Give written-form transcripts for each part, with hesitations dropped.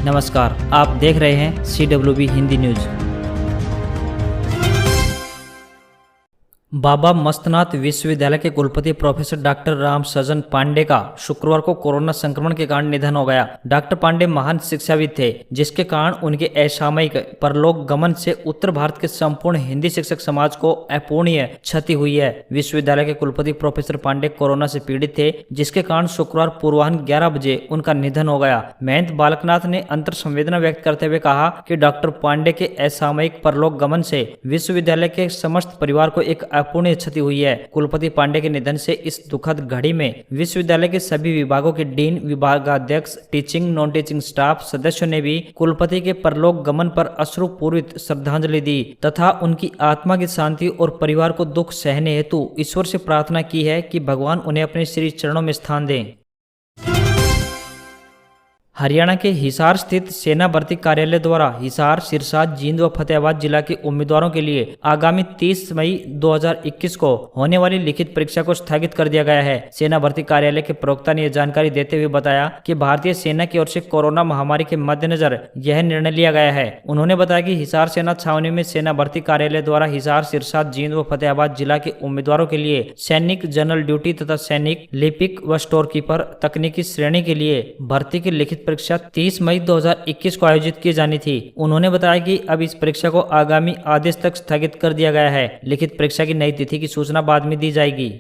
नमस्कार, आप देख रहे हैं CWB हिंदी न्यूज। बाबा मस्तनाथ विश्वविद्यालय के कुलपति प्रोफेसर डॉक्टर राम सजन पांडे का शुक्रवार को कोरोना संक्रमण के कारण निधन हो गया। डॉक्टर पांडे महान शिक्षाविद थे, जिसके कारण उनके असामयिक परलोक गमन से उत्तर भारत के संपूर्ण हिंदी शिक्षक समाज को अपूरणीय क्षति हुई है। विश्वविद्यालय के कुलपति प्रोफेसर पांडे कोरोना से पीड़ित थे, जिसके कारण शुक्रवार पूर्वाह्न 11 बजे उनका निधन हो गया। महंत बालकनाथ ने अंतर संवेदना व्यक्त करते हुए कहा कि डॉक्टर पांडे के असामयिक परलोक गमन से विश्वविद्यालय के समस्त परिवार को एक अपूरणीय क्षति हुई है। कुलपति पांडे के निधन से इस दुखद घड़ी में विश्वविद्यालय के सभी विभागों के डीन, विभागाध्यक्ष, टीचिंग, नॉन टीचिंग स्टाफ सदस्यों ने भी कुलपति के परलोक गमन पर अश्रुपूरित श्रद्धांजलि दी तथा उनकी आत्मा की शांति और परिवार को दुख सहने हेतु ईश्वर से प्रार्थना की है कि भगवान उन्हें अपने श्री चरणों में स्थान दें। हरियाणा के हिसार स्थित सेना भर्ती कार्यालय द्वारा हिसार, सिरसा, जींद व फतेहाबाद जिला के उम्मीदवारों के लिए आगामी 30 मई 2021 को होने वाली लिखित परीक्षा को स्थगित कर दिया गया है। सेना भर्ती कार्यालय के प्रवक्ता ने यह जानकारी देते हुए बताया कि भारतीय सेना की ओर से कोरोना महामारी के मद्देनजर यह निर्णय लिया गया है। उन्होंने बताया कि हिसार सेना छावनी में सेना भर्ती कार्यालय द्वारा हिसार, सिरसा, जींद व फतेहाबाद जिला के उम्मीदवारों के लिए सैनिक जनरल ड्यूटी तथा सैनिक लिपिक व स्टोर कीपर तकनीकी श्रेणी के लिए भर्ती की लिखित परीक्षा 30 मई 2021 को आयोजित की जानी थी। उन्होंने बताया कि अब इस परीक्षा को आगामी आदेश तक स्थगित कर दिया गया है। लिखित परीक्षा की नई तिथि की सूचना बाद में दी जाएगी।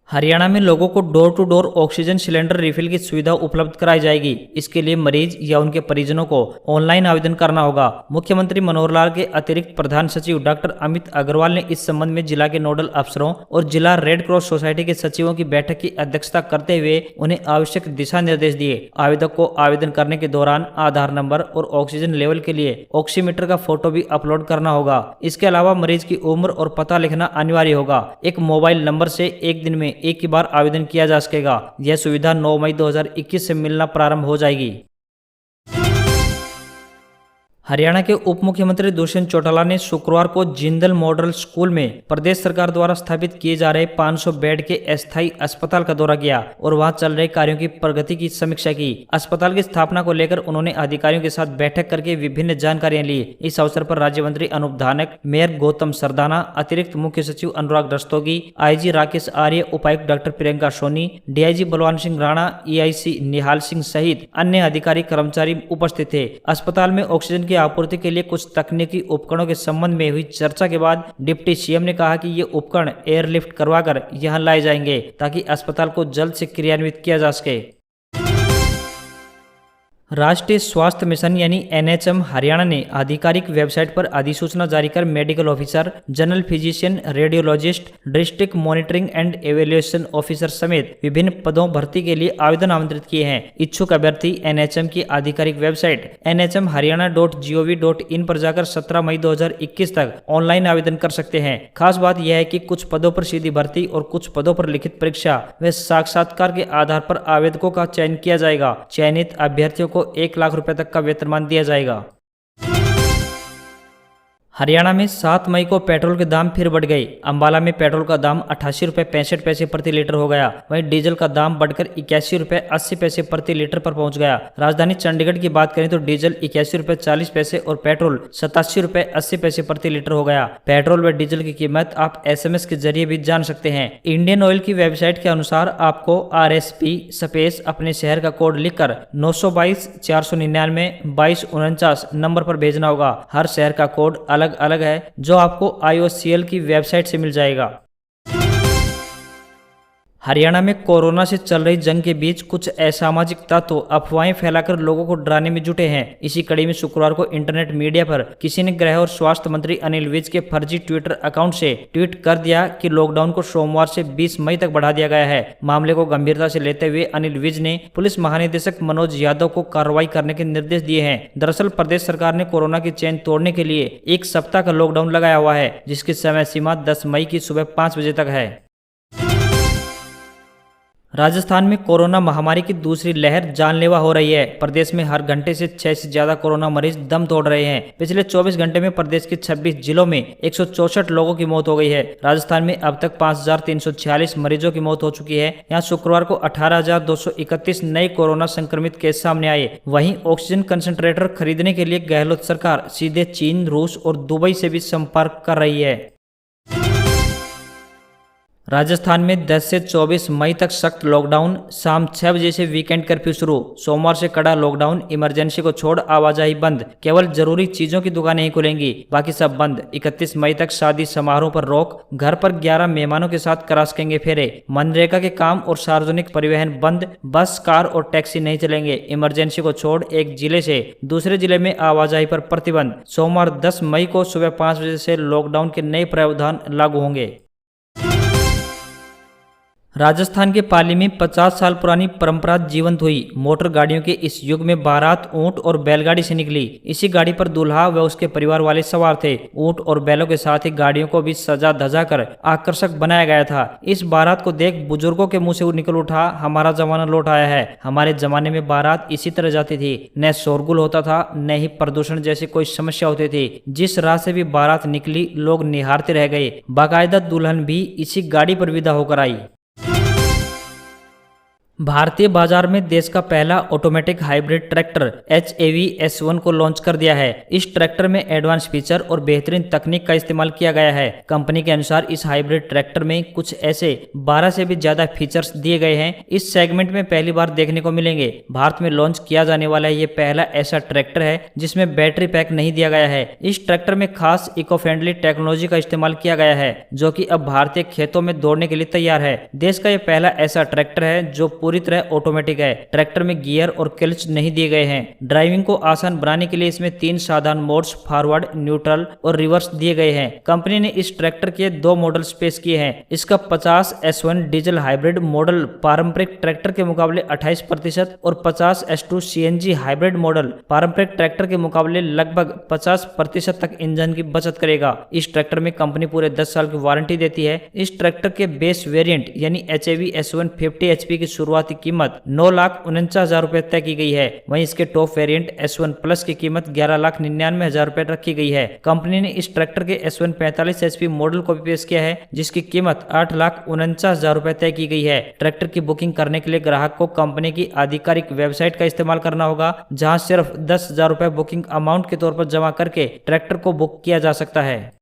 हरियाणा में लोगों को door to door oxygen cylinder refill की सुविधा उपलब्ध कराई जाएगी। इसके लिए मरीज या उनके परिजनों को ऑनलाइन आवेदन करना होगा। मुख्यमंत्री मनोहर लाल के अतिरिक्त प्रधान सचिव डॉक्टर अमित अग्रवाल ने इस संबंध में जिला के नोडल अफसरों और जिला रेड क्रॉस सोसाइटी के सचिवों की बैठक की अध्यक्षता करते हुए उन्हें आवश्यक दिशा निर्देश दिए। आवेदक को आवेदन करने के दौरान आधार नंबर और ऑक्सीजन लेवल के लिए ऑक्सीमीटर का फोटो भी अपलोड करना होगा। इसके अलावा मरीज की उम्र और पता लिखना अनिवार्य होगा। एक मोबाइल नंबर से एक दिन में एक ही बार आवेदन किया जा सकेगा। यह सुविधा 9 मई 2021 से मिलना प्रारंभ हो जाएगी। हरियाणा के उप मुख्यमंत्री दुष्यंत चौटाला ने शुक्रवार को जिंदल मॉडल स्कूल में प्रदेश सरकार द्वारा स्थापित किए जा रहे 500 बेड के अस्थायी अस्पताल का दौरा किया और वहां चल रहे कार्यों की प्रगति की समीक्षा की। अस्पताल की स्थापना को लेकर उन्होंने अधिकारियों के साथ बैठक करके विभिन्न जानकारियां ली। इस अवसर पर राज्य मंत्री अनूप धानक, मेयर गौतम सरदाना, अतिरिक्त मुख्य सचिव अनुराग रस्तोगी, IG राकेश आर्य, उपायुक्त doctor Priyanka Soni, DIG Balwan Singh Rana, EIC निहाल सिंह सहित अन्य अधिकारी कर्मचारी उपस्थित थे। अस्पताल में ऑक्सीजन की आपूर्ति के लिए कुछ तकनीकी उपकरणों के संबंध में हुई चर्चा के बाद डिप्टी CM ने कहा कि ये उपकरण एयरलिफ्ट करवाकर यहां लाए जाएंगे ताकि अस्पताल को जल्द से क्रियान्वित किया जा सके। राष्ट्रीय स्वास्थ्य मिशन यानी NHM हरियाणा ने आधिकारिक वेबसाइट पर अधिसूचना जारी कर medical officer, general physician, radiologist, district monitoring and evaluation officer समेत विभिन्न पदों भर्ती के लिए आवेदन आमंत्रित किए हैं। इच्छुक अभ्यर्थी NHM की आधिकारिक वेबसाइट nhmharyana.gov.in पर जाकर 17 मई 2021 तक ऑनलाइन आवेदन कर सकते हैं। खास बात यह है कि कुछ पदों पर सीधी भर्ती और कुछ पदों पर लिखित परीक्षा व साक्षात्कार के आधार पर आवेदकों का चयन किया जाएगा। चयनित अभ्यर्थियों को 1 लाख रुपए तक का वेतनमान दिया जाएगा। हरियाणा में 7 मई को पेट्रोल के दाम फिर बढ़ गए। अंबाला में पेट्रोल का दाम 88 रुपए 65 पैसे प्रति लीटर हो गया। वहीं डीजल का दाम बढ़कर 81 रुपए 80 पैसे प्रति लीटर पर पहुंच गया। राजधानी चंडीगढ़ की बात करें तो डीजल 81 रुपए 40 पैसे और पेट्रोल 87 रुपए 80 पैसे प्रति लीटर हो गया। पेट्रोल व डीजल की कीमत आप SMS के जरिए भी जान सकते हैं। इंडियन ऑयल की वेबसाइट के अनुसार आपको RSP स्पेस अपने शहर का कोड लिखकर 922 499 2249 नंबर पर भेजना होगा। हर शहर का कोड अलग है जो आपको IOCL की वेबसाइट से मिल जाएगा। हरियाणा में कोरोना से चल रही जंग के बीच कुछ असामाजिक तत्व अफवाहें फैलाकर लोगों को डराने में जुटे हैं। इसी कड़ी में शुक्रवार को इंटरनेट मीडिया पर किसी ने गृह और स्वास्थ्य मंत्री अनिल विज के फर्जी ट्विटर अकाउंट से ट्वीट कर दिया कि लॉकडाउन को सोमवार से 20 मई तक बढ़ा दिया गया है। मामले को गंभीरता से लेते हुए अनिल विज ने पुलिस महानिदेशक मनोज यादव को कार्रवाई करने के निर्देश दिए हैं। दरअसल प्रदेश सरकार ने कोरोना की चेन तोड़ने के लिए 1 सप्ताह का लॉकडाउन लगाया हुआ है, जिसकी समय सीमा 10 मई की सुबह 5 बजे तक है। राजस्थान में कोरोना महामारी की दूसरी लहर जानलेवा हो रही है। प्रदेश में हर घंटे से 6 से ज्यादा कोरोना मरीज दम तोड़ रहे हैं। पिछले 24 घंटे में प्रदेश के 26 जिलों में 164 लोगों की मौत हो गई है। राजस्थान में अब तक 5,346 मरीजों की मौत हो चुकी है। यहाँ शुक्रवार को 18,231 नए कोरोना संक्रमित केस सामने आए। वहीं ऑक्सीजन कंसंट्रेटर खरीदने के लिए गहलोत सरकार सीधे चीन, रूस और दुबई से भी संपर्क कर रही है। राजस्थान में 10 से 24 मई तक सख्त लॉकडाउन, शाम 6 बजे से वीकेंड कर्फ्यू शुरू। सोमवार से कड़ा लॉकडाउन, इमरजेंसी को छोड़ आवाजाही बंद, केवल जरूरी चीजों की दुकानें ही खुलेंगी, बाकी सब बंद। 31 मई तक शादी समारोह पर रोक, घर पर 11 मेहमानों के साथ करा सकेंगे फेरे। मनरेगा के काम और सार्वजनिक परिवहन बंद, बस, कार और टैक्सी नहीं चलेंगे। इमरजेंसी को छोड़ एक जिले से दूसरे जिले में आवाजाही पर प्रतिबंध। सोमवार 10 मई को सुबह 5 बजे से लॉकडाउन के नए प्रावधान लागू होंगे। राजस्थान के पाली में 50 साल पुरानी परंपरा जीवंत हुई। मोटर गाड़ियों के इस युग में बारात ऊंट और बैलगाड़ी से निकली। इसी गाड़ी पर दूल्हा व उसके परिवार वाले सवार थे। ऊंट और बैलों के साथ ही गाड़ियों को भी सजा धजा कर आकर्षक बनाया गया था। इस बारात को देख बुजुर्गों के मुंह से निकल उठा, हमारा जमाना लौट आया है। हमारे जमाने में बारात इसी तरह जाती थी, न शोरगुल होता था, न ही प्रदूषण जैसी कोई समस्या होती थी। जिस राह से भी बारात निकली, लोग निहारते रह गए। बाकायदा दुल्हन भी इसी गाड़ी पर विदा होकर आई। भारतीय बाजार में देश का पहला automatic hybrid tractor HAV S1 को लॉन्च कर दिया है। इस ट्रैक्टर में एडवांस फीचर और बेहतरीन तकनीक का इस्तेमाल किया गया है। कंपनी के अनुसार इस हाइब्रिड ट्रैक्टर में कुछ ऐसे 12 से भी ज्यादा फीचर्स दिए गए हैं, इस सेगमेंट में पहली बार देखने को मिलेंगे। भारत में लॉन्च किया जाने वाला ये पहला ऐसा ट्रैक्टर है जिसमें बैटरी पैक नहीं दिया गया है। इस ट्रैक्टर में खास इको फ्रेंडली टेक्नोलॉजी का इस्तेमाल किया गया है, जो कि अब भारतीय खेतों में दौड़ने के लिए तैयार है। देश का यह पहला ऐसा ट्रैक्टर है जो पूरी तरह ऑटोमेटिक है। ट्रैक्टर में गियर और क्लच नहीं दिए गए हैं। ड्राइविंग को आसान बनाने के लिए इसमें 3 साधारण मोड्स फॉरवर्ड, न्यूट्रल और रिवर्स दिए गए हैं। कंपनी ने इस ट्रैक्टर के 2 मॉडल पेश किए हैं। इसका 50 S1 डीजल हाइब्रिड मॉडल पारंपरिक ट्रैक्टर के मुकाबले 28% और 50 S2 CNG हाइब्रिड मॉडल पारंपरिक ट्रैक्टर के मुकाबले लगभग 50% तक ईंधन की बचत करेगा। इस ट्रैक्टर में कंपनी पूरे 10 साल की वारंटी देती है। इस ट्रैक्टर के बेस वेरिएंट यानी HAV S1 50 HP की शुरुआती कीमत 9,49,000 रुपए तय की गई है। वहीं इसके टॉप वेरिएंट S1 प्लस की कीमत 11,99,000 रुपए रखी गई है। कंपनी ने इस ट्रैक्टर के S1 45 HP मॉडल को भी पेश किया है, जिसकी कीमत 8,49,000 रुपए तय की गई है। ट्रैक्टर की बुकिंग करने के लिए ग्राहक को कंपनी की आधिकारिक वेबसाइट का इस्तेमाल करना होगा, जहां सिर्फ 10,000 रुपए बुकिंग अमाउंट के तौर पर जमा करके ट्रैक्टर को बुक किया जा सकता है।